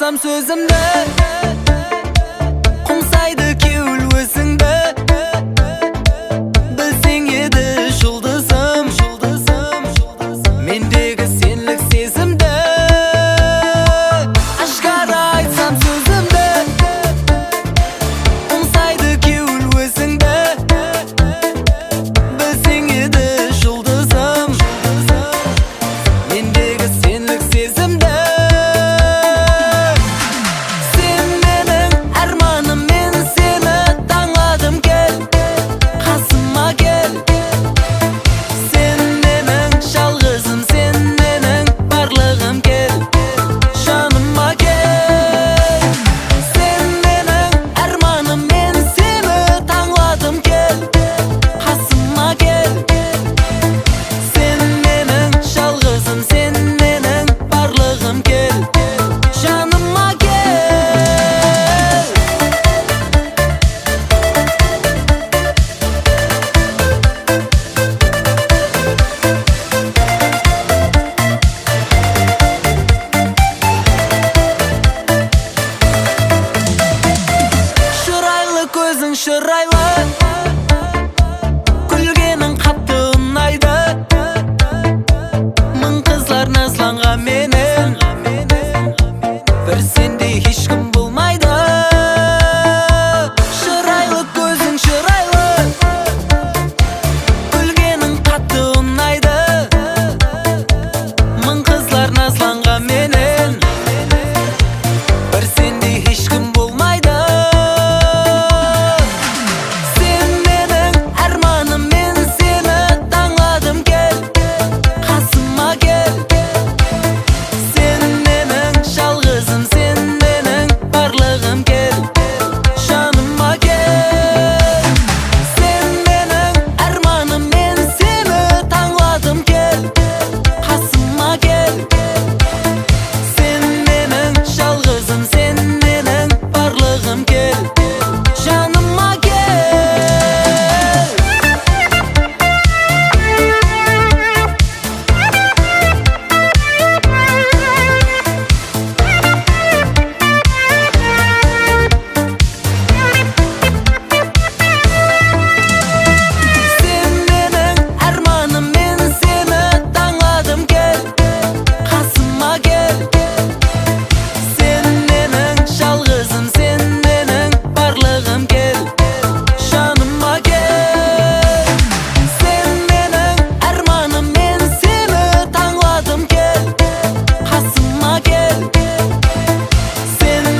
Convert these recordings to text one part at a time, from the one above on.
aytsam sözümde Qumsaydı kevül özüngde Bilseng edi жұлдызым Mendegi senlik sezimde Ashkara aytsam sözümde Qumsaydı kevül özüngde Bilseng edi жұлдызым Mendegi senlik sezimde Шырайлы күлгенің қатты ұнайды Мың қызлар назланған менен бір сендей ешкім болмайды Шырайлы көзің шырайлы күлгенің қатты ұнайды Мың қызлар назланған менен бір сендей ешкім болмайды Sen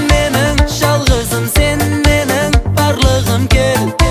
mening жалғызым, sen mening барлығым, кел